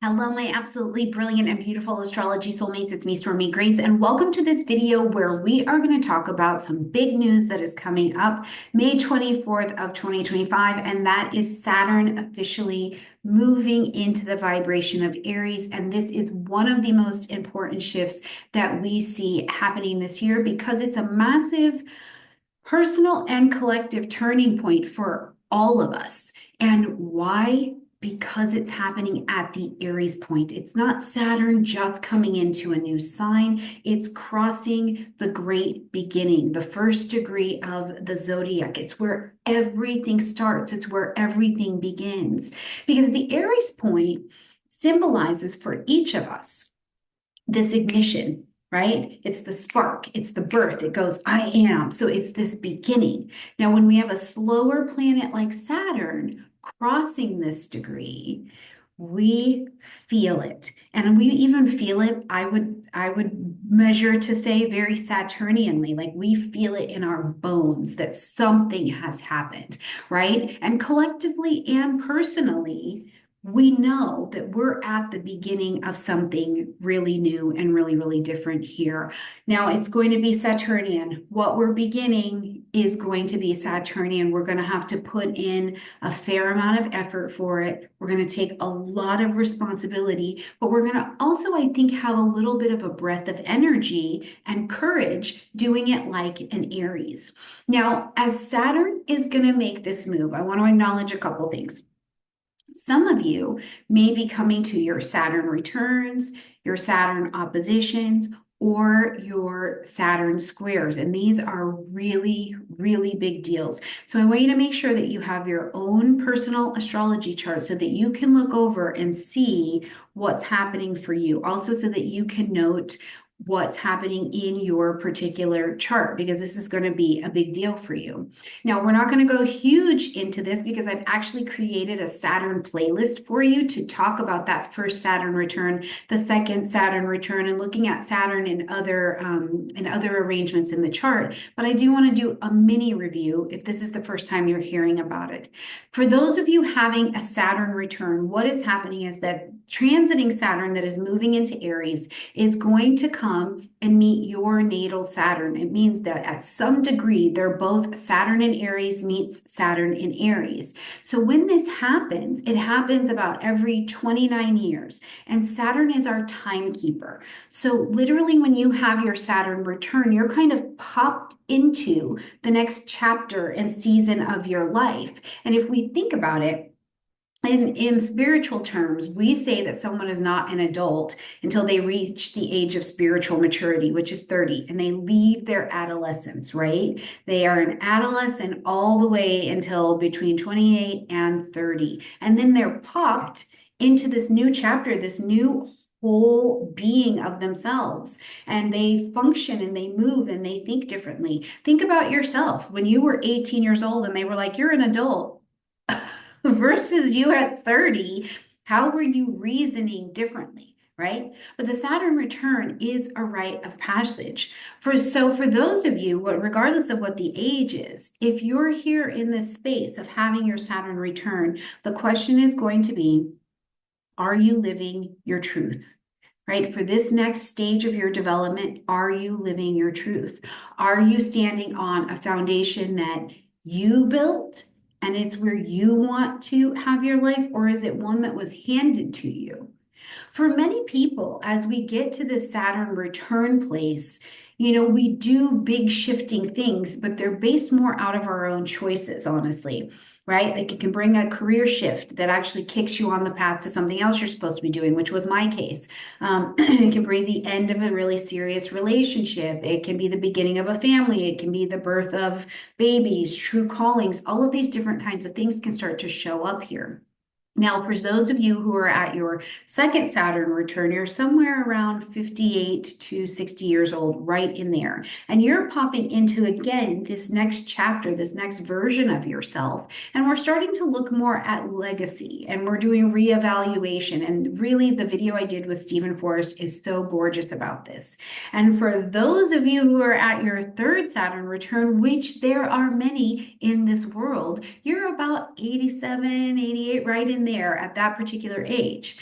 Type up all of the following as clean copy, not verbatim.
Hello, my absolutely brilliant and beautiful astrology soulmates. It's me, Stormie Grace, and welcome to this video where we are going to talk about some big news that is coming up May 24th of 2025, and that is Saturn officially moving into the vibration of Aries. And this is one of the most important shifts that we see happening this year because it's a massive personal and collective turning point for all of us. And why? Because it's happening at the Aries point. It's not Saturn just coming into a new sign. It's crossing the great beginning, the first degree of the zodiac. It's where everything starts. It's where everything begins. Because the Aries point symbolizes for each of us this ignition, right? It's the spark, it's the birth. It goes, I am. So it's this beginning. Now, when we have a slower planet like Saturn crossing this degree, we feel it. And we even feel it, I would measure to say very Saturnianly, like we feel it in our bones that something has happened, right? And collectively and personally, we know that we're at the beginning of something really new and really, really different here. Now, it's going to be Saturnian. What we're beginning is going to be Saturnian. We're going to have to put in a fair amount of effort for it. We're going to take a lot of responsibility, but we're going to also, I think, have a little bit of a breath of energy and courage doing it like an Aries. Now, as Saturn is going to make this move, I want to acknowledge a couple things. Some of you may be coming to your Saturn returns, your Saturn oppositions, or your Saturn squares. And these are really, really big deals. So I want you to make sure that you have your own personal astrology chart so that you can look over and see what's happening for you. Also, so that you can note what's happening in your particular chart, because this is going to be a big deal for you. Now, we're not going to go huge into this because I've actually created a Saturn playlist for you to talk about that first Saturn return, the second Saturn return, and looking at Saturn in other arrangements in the chart. But I do want to do a mini review if this is the first time you're hearing about it. For those of you having a Saturn return, what is happening is that transiting Saturn that is moving into Aries is going to come and meet your natal Saturn. It means that at some degree, they're both Saturn in Aries meets Saturn in Aries. So when this happens, it happens about every 29 years. And Saturn is our timekeeper. So literally when you have your Saturn return, you're kind of popped into the next chapter and season of your life. And if we think about it, in spiritual terms, we say that someone is not an adult until they reach the age of spiritual maturity, which is 30, and they leave their adolescence, right? They are an adolescent all the way until between 28 and 30. And then they're popped into this new chapter, this new whole being of themselves, and they function and they move and they think differently. Think about yourself when you were 18 years old and they were like, you're an adult. Versus you at 30, how were you reasoning differently, right? But the Saturn return is a rite of passage. For those of you, regardless of what the age is, if you're here in this space of having your Saturn return, the question is going to be, are you living your truth? Right? For this next stage of your development, are you living your truth? Are you standing on a foundation that you built and it's where you want to have your life, or is it one that was handed to you? For many people, as we get to the Saturn return place, we do big shifting things, but they're based more out of our own choices, honestly, right? Like it can bring a career shift that actually kicks you on the path to something else you're supposed to be doing, which was my case. It can bring the end of a really serious relationship. It can be the beginning of a family. It can be the birth of babies, true callings. All of these different kinds of things can start to show up here. Now, for those of you who are at your second Saturn return, you're somewhere around 58 to 60 years old, right in there. And you're popping into, again, this next chapter, this next version of yourself. And we're starting to look more at legacy and we're doing reevaluation. And really, the video I did with Stephen Forrest is so gorgeous about this. And for those of you who are at your third Saturn return, which there are many in this world, you're about 87, 88, right in there at that particular age.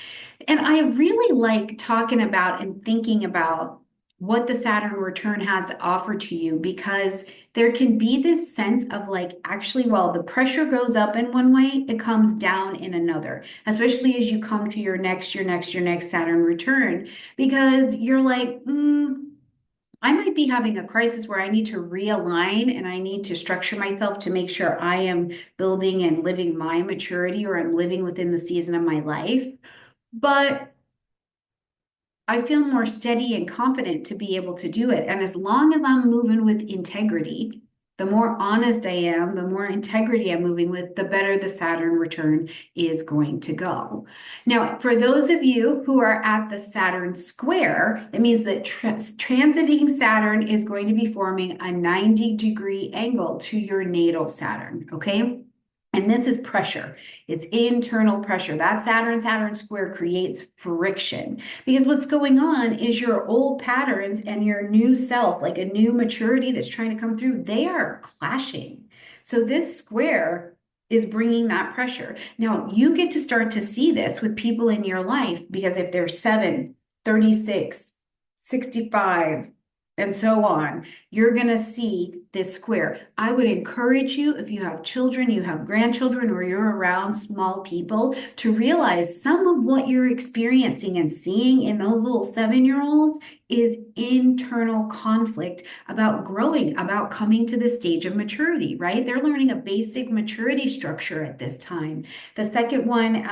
And I really like talking about and thinking about what the Saturn return has to offer to you because there can be this sense of like, actually, while the pressure goes up in one way, it comes down in another, especially as you come to your next Saturn return, because you're like, I might be having a crisis where I need to realign and I need to structure myself to make sure I am building and living my maturity or I'm living within the season of my life. But I feel more steady and confident to be able to do it. And as long as I'm moving with integrity, the more honest I am, the more integrity I'm moving with, the better the Saturn return is going to go. Now, for those of you who are at the Saturn square, it means that transiting Saturn is going to be forming a 90-degree angle to your natal Saturn, okay? And this is pressure. It's internal pressure. That Saturn square creates friction because what's going on is your old patterns and your new self, like a new maturity that's trying to come through, they are clashing. So this square is bringing that pressure. Now, you get to start to see this with people in your life because if they're 7, 36, 65, and so on, you're going to see this square. I would encourage you, if you have children, you have grandchildren, or you're around small people, to realize some of what you're experiencing and seeing in those little 7-year-olds is internal conflict about growing, about coming to the stage of maturity, right? They're learning a basic maturity structure at this time. The second one,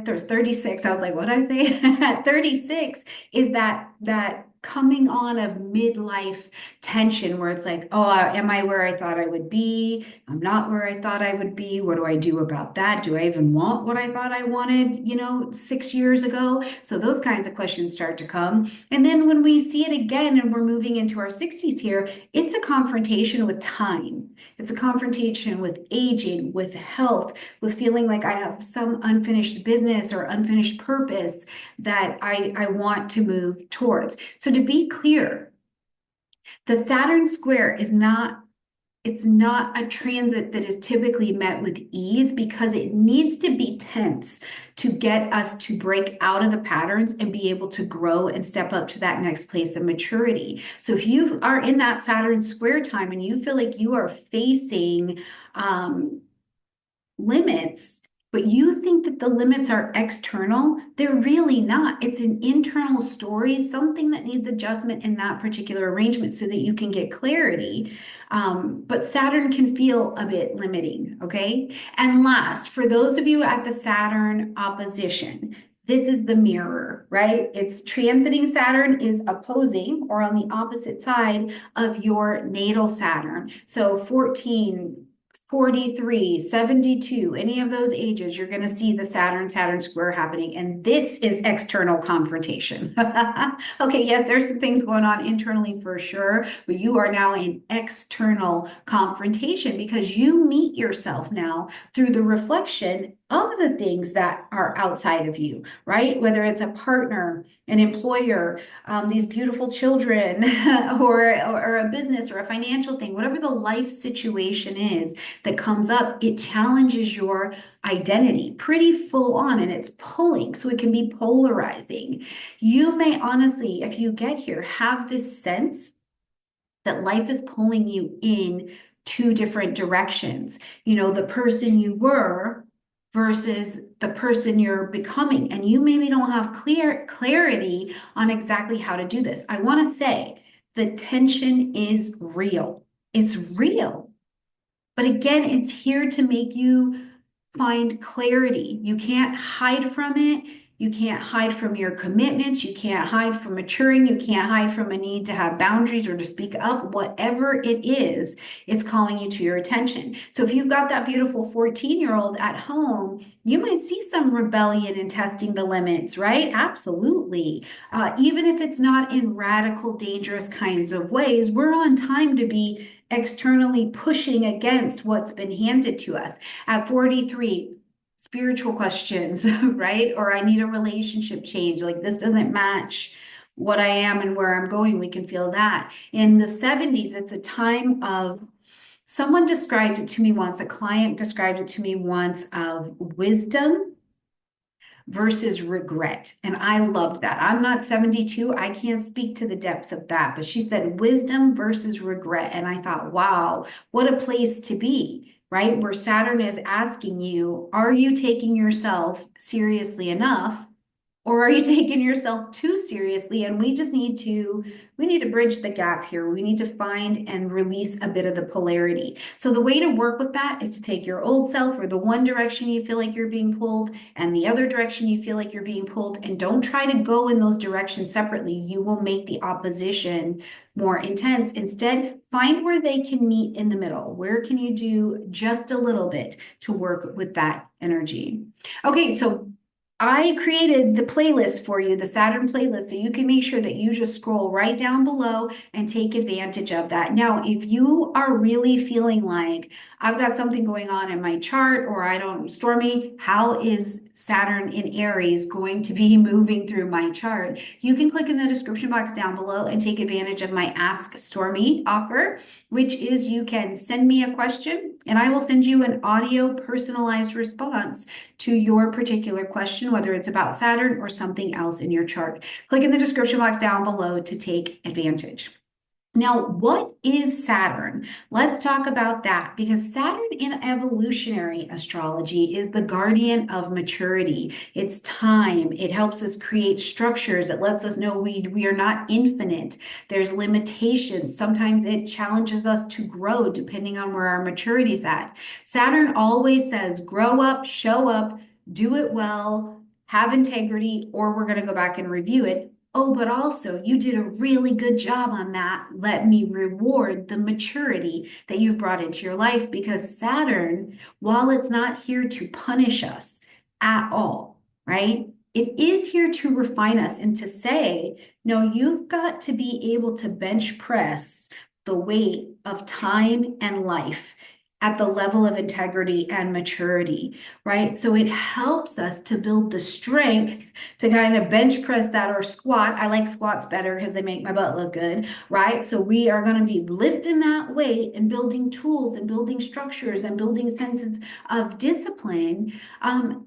there's 36. I was like, what did I say? At 36 is that coming on of midlife tension where it's like, oh, am I where I thought I would be? I'm not where I thought I would be. What do I do about that? Do I even want what I thought I wanted, 6 years ago? So those kinds of questions start to come. And then when we see it again and we're moving into our 60s here, it's a confrontation with time. It's a confrontation with aging, with health, with feeling like I have some unfinished business or unfinished purpose that I want to move towards. So to be clear, the Saturn square is not it's not a transit that is typically met with ease because it needs to be tense to get us to break out of the patterns and be able to grow and step up to that next place of maturity. So if you are in that Saturn square time and you feel like you are facing limits, but you think that the limits are external, they're really not. It's an internal story, something that needs adjustment in that particular arrangement so that you can get clarity. But Saturn can feel a bit limiting, okay? And last, for those of you at the Saturn opposition, this is the mirror, right? It's transiting Saturn is opposing or on the opposite side of your natal Saturn. So 14, 43, 72, any of those ages, you're going to see the Saturn square happening. And this is external confrontation. Okay, yes, there's some things going on internally for sure, but you are now in external confrontation because you meet yourself now through the reflection of the things that are outside of you, right? Whether it's a partner, an employer, these beautiful children, or a business or a financial thing, whatever the life situation is that comes up, it challenges your identity pretty full on and it's pulling, so it can be polarizing. You may honestly, if you get here, have this sense that life is pulling you in two different directions. The person you were versus the person you're becoming. And you maybe don't have clarity on exactly how to do this. I want to say the tension is real. It's real. But again, it's here to make you find clarity. You can't hide from it. You can't hide from your commitments. You can't hide from maturing. You can't hide from a need to have boundaries or to speak up. Whatever it is, it's calling you to your attention. So if you've got that beautiful 14-year-old at home, you might see some rebellion in testing the limits, right? Absolutely. Even if it's not in radical, dangerous kinds of ways, we're on time to be externally pushing against what's been handed to us. At 43, spiritual questions, right? Or I need a relationship change. Like this doesn't match what I am and where I'm going. We can feel that. In the 70s, it's a time of, someone described it to me once, a client described it to me once, of wisdom versus regret. And I loved that. I'm not 72. I can't speak to the depth of that. But she said wisdom versus regret. And I thought, wow, what a place to be, right? Where Saturn is asking you, are you taking yourself seriously enough? Or are you taking yourself too seriously? And we need to bridge the gap here. We need to find and release a bit of the polarity. So the way to work with that is to take your old self, or the one direction you feel like you're being pulled and the other direction you feel like you're being pulled, and don't try to go in those directions separately. You will make the opposition more intense. Instead, find where they can meet in the middle. Where can you do just a little bit to work with that energy? Okay, so I created the playlist for you, the Saturn playlist, so you can make sure that you just scroll right down below and take advantage of that. Now, if you are really feeling like I've got something going on in my chart, or I don't, Stormie, how is Saturn in Aries going to be moving through my chart? You can click in the description box down below and take advantage of my Ask Stormie offer, which is you can send me a question and I will send you an audio personalized response to your particular question, whether it's about Saturn or something else in your chart. Click in the description box down below to take advantage. Now, what is Saturn? Let's talk about that, because Saturn in evolutionary astrology is the guardian of maturity. It's time. It helps us create structures. It lets us know we are not infinite. There's limitations. Sometimes it challenges us to grow depending on where our maturity is at. Saturn always says, grow up, show up, do it well, have integrity, or we're going to go back and review it. Oh, but also you did a really good job on that. Let me reward the maturity that you've brought into your life, because Saturn, while it's not here to punish us at all, right? It is here to refine us and to say, no, you've got to be able to bench press the weight of time and life at the level of integrity and maturity, right? So it helps us to build the strength to kind of bench press that, or squat. I like squats better because they make my butt look good, right? So we are going to be lifting that weight and building tools and building structures and building senses of discipline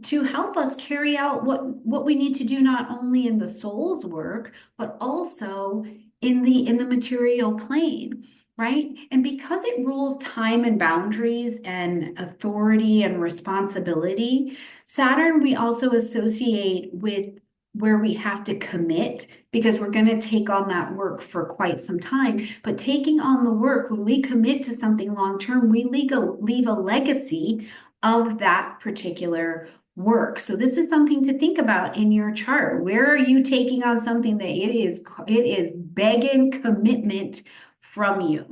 to help us carry out what we need to do, not only in the soul's work, but also in the material plane. Right? And because it rules time and boundaries and authority and responsibility, Saturn we also associate with where we have to commit, because we're going to take on that work for quite some time. But taking on the work, when we commit to something long term, we leave a legacy of that particular work. So this is something to think about in your chart. Where are you taking on something that it is begging commitment from you?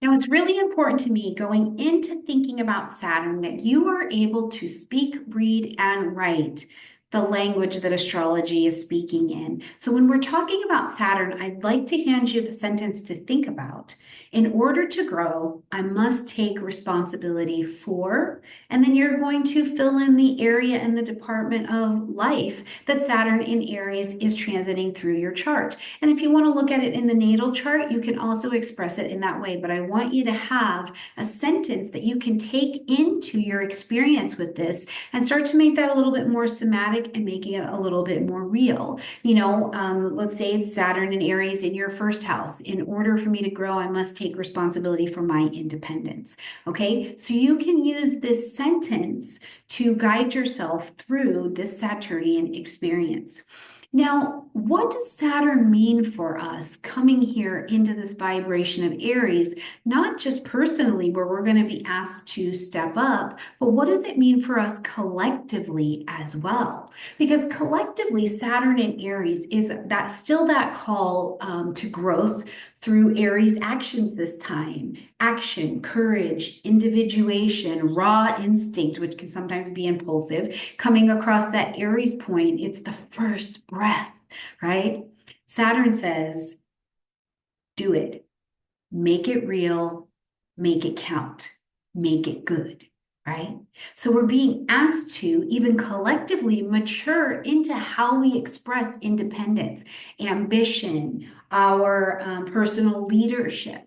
Now, it's really important to me going into thinking about Saturn that you are able to speak, read, and write the language that astrology is speaking in. So when we're talking about Saturn, I'd like to hand you the sentence to think about. In order to grow, I must take responsibility for, and then you're going to fill in the area and the department of life that Saturn in Aries is transiting through your chart. And if you want to look at it in the natal chart, you can also express it in that way. But I want you to have a sentence that you can take into your experience with this and start to make that a little bit more somatic and making it a little bit more real. Let's say it's Saturn in Aries in your first house. In order for me to grow, I must take responsibility for my independence. Okay, so you can use this sentence to guide yourself through this Saturnian experience. Now, what does Saturn mean for us coming here into this vibration of Aries, not just personally where we're going to be asked to step up, but what does it mean for us collectively as well? Because collectively, Saturn in Aries is that call to growth through Aries actions this time. Action, courage, individuation, raw instinct, which can sometimes be impulsive, coming across that Aries point. It's the first breath, right? Saturn says, do it, make it real, make it count, make it good, right? So we're being asked to even collectively mature into how we express independence, ambition, our personal leadership.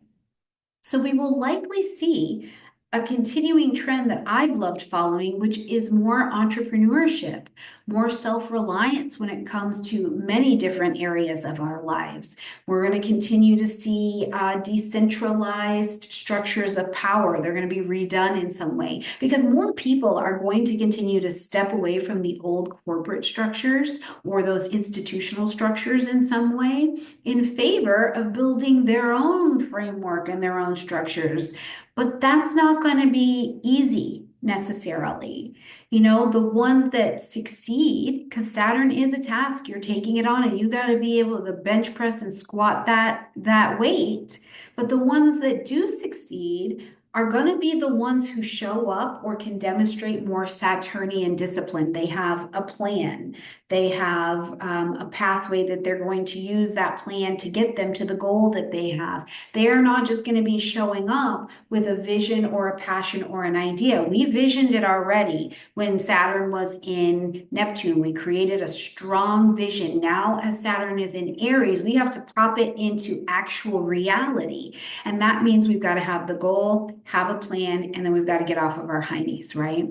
So we will likely see a continuing trend that I've loved following, which is more entrepreneurship, more self-reliance when it comes to many different areas of our lives. We're going to continue to see decentralized structures of power. They're going to be redone in some way because more people are going to continue to step away from the old corporate structures or those institutional structures in some way in favor of building their own framework and their own structures. But that's not going to be easy necessarily. You know, the ones that succeed, because Saturn is a task, you're taking it on and you got to be able to bench press and squat that weight. But the ones that do succeed are going to be the ones who show up or can demonstrate more Saturnian discipline. They have a plan. They have a pathway that they're going to use that plan to get them to the goal that they have. They are not just going to be showing up with a vision or a passion or an idea. We visioned it already when Saturn was in Neptune. We created a strong vision. Now, as Saturn is in Aries, we have to prop it into actual reality. And that means we've got to have the goal, have a plan, and then we've got to get off of our high knees, right?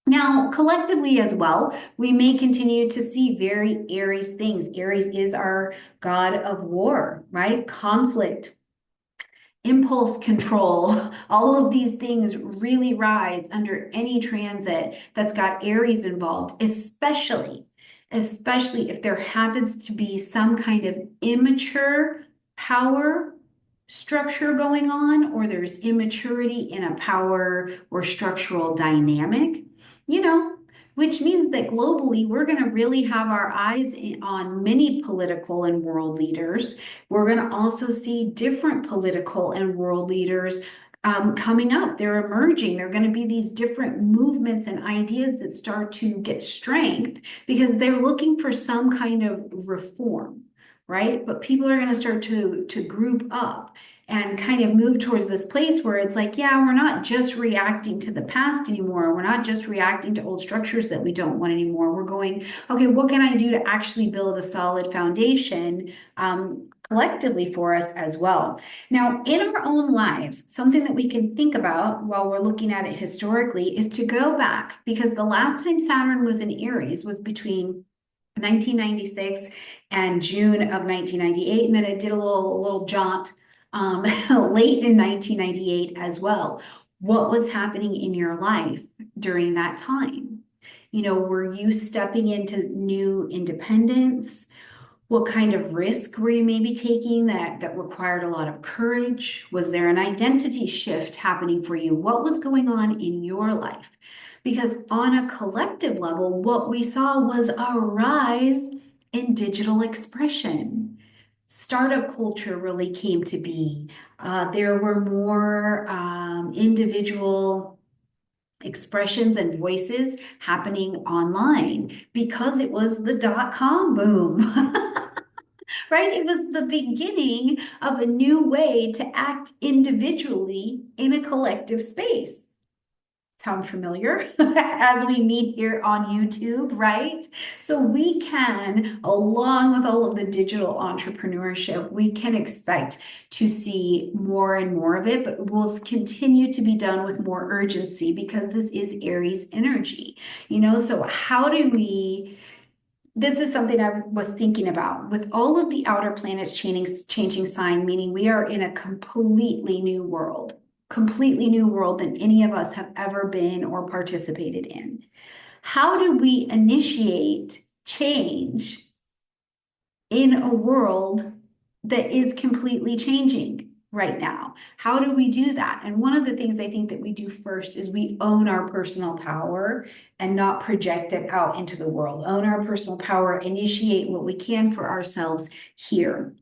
Now, collectively as well, we may continue to see very Aries things. Aries is our god of war, right? Conflict, impulse control, all of these things really rise under any transit that's got Aries involved, especially if there happens to be some kind of immature power structure going on, or there's immaturity in a power or structural dynamic, you know, which means that globally we're going to really have our eyes on many political and world leaders. We're going to also see different political and world leaders coming up. They're emerging. There are going to be these different movements and ideas that start to get strength because they're looking for some kind of reform, right? But people are going to start to group up and kind of move towards this place where it's like, yeah, we're not just reacting to the past anymore. We're not just reacting to old structures that we don't want anymore. We're going, okay, what can I do to actually build a solid foundation collectively for us as well? Now, in our own lives, something that we can think about while we're looking at it historically is to go back, because the last time Saturn was in Aries was between 1996 and June of 1998, and then it did a little jaunt late in 1998 as well. What was happening in your life during that time? You know, were you stepping into new independence? What kind of risk were you maybe taking that required a lot of courage? Was there an identity shift happening for you? What was going on in your life? Because on a collective level, what we saw was a rise in digital expression. Startup culture really came to be. There were more individual expressions and voices happening online because it was the dot-com boom. Right? It was the beginning of a new way to act individually in a collective space. Sound familiar as we meet here on YouTube, right? So we can, along with all of the digital entrepreneurship, we can expect to see more and more of it, but it will continue to be done with more urgency because this is Aries energy, you know? So how do we, this is something I was thinking about with all of the outer planets changing sign, meaning we are in a completely new world than any of us have ever been or participated in. How do we initiate change in a world that is completely changing right now? How do we do that? And one of the things I think that we do first is we own our personal power and not project it out into the world. Own our personal power, initiate what we can for ourselves here.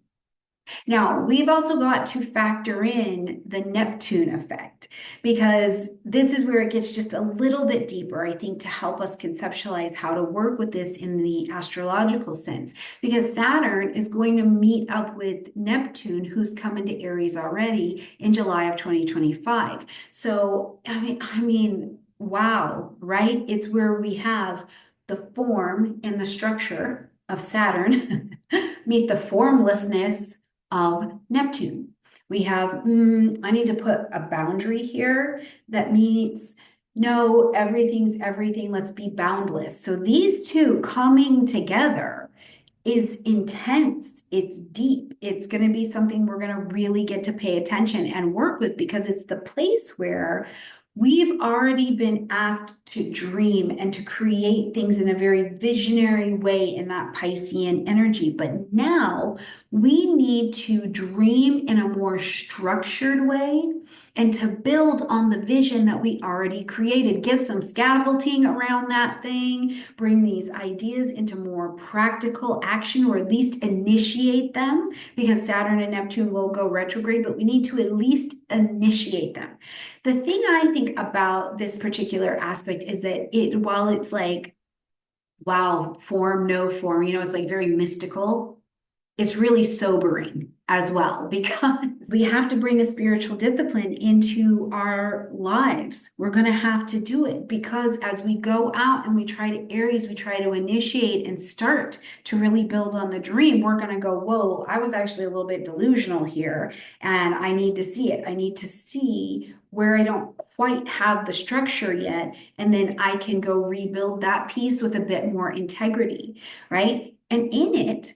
Now, we've also got to factor in the Neptune effect because this is where it gets just a little bit deeper, I think, to help us conceptualize how to work with this in the astrological sense. Because Saturn is going to meet up with Neptune, who's come into Aries already in July of 2025. So, I mean, wow, right? It's where we have the form and the structure of Saturn meet the formlessness of Neptune. We have, I need to put a boundary here that meets no, everything's everything, let's be boundless. So these two coming together is intense. It's deep. It's going to be something we're going to really get to pay attention and work with, because it's the place where we've already been asked to dream and to create things in a very visionary way in that Piscean energy. But now we need to dream in a more structured way and to build on the vision that we already created. Get some scaffolding around that thing, bring these ideas into more practical action, or at least initiate them, because Saturn and Neptune will go retrograde, but we need to at least initiate them. The thing I think about this particular aspect is that while it's like, wow, form, no form, it's like very mystical, it's really sobering as well, because we have to bring a spiritual discipline into our lives. We're going to have to do it, because as we go out and we try to Aries, we try to initiate and start to really build on the dream, we're going to go, whoa, I was actually a little bit delusional here, and I need to see it. I need to see where I don't quite have the structure yet, and then I can go rebuild that piece with a bit more integrity, right? And in it,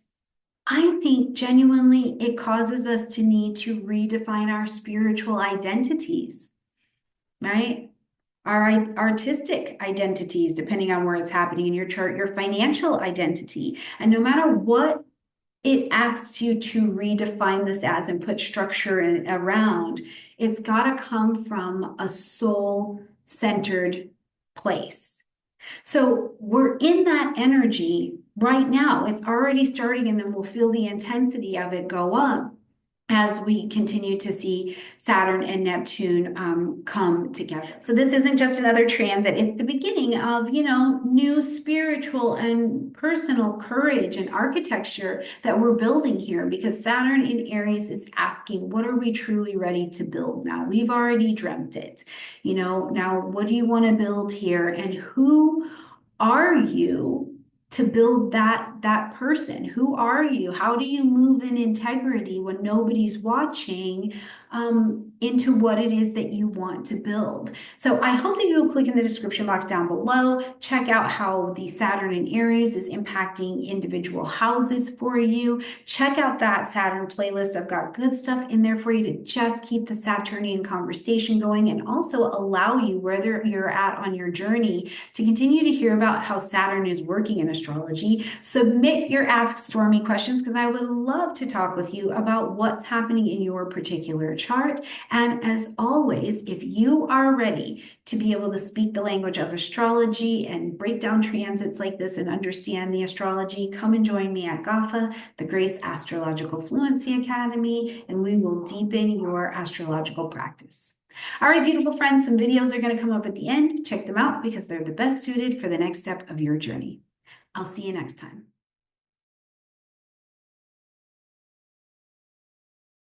I think genuinely it causes us to need to redefine our spiritual identities, right? Our artistic identities, depending on where it's happening in your chart, your financial identity. And no matter what it asks you to redefine this as and put structure around, it's got to come from a soul-centered place. So we're in that energy right now. It's already starting, and then we'll feel the intensity of it go up as we continue to see Saturn and Neptune come together. So this isn't just another transit. It's the beginning of, new spiritual and personal courage and architecture that we're building here, because Saturn in Aries is asking, what are we truly ready to build now? We've already dreamt it. Now what do you want to build here? And who are you to build that person? Who are you? How do you move in integrity when nobody's watching, into what it is that you want to build? So I hope that you'll click in the description box down below, check out how the Saturn in Aries is impacting individual houses for you. Check out that Saturn playlist. I've got good stuff in there for you to just keep the Saturnian conversation going, and also allow you, whether you're at on your journey, to continue to hear about how Saturn is working in astrology. Submit your Ask Stormie questions, because I would love to talk with you about what's happening in your particular chart. And as always, if you are ready to be able to speak the language of astrology and break down transits like this and understand the astrology, come and join me at GAFA, the Grace Astrological Fluency Academy, and we will deepen your astrological practice. All right, beautiful friends, some videos are going to come up at the end. Check them out, because they're the best suited for the next step of your journey. I'll see you next time.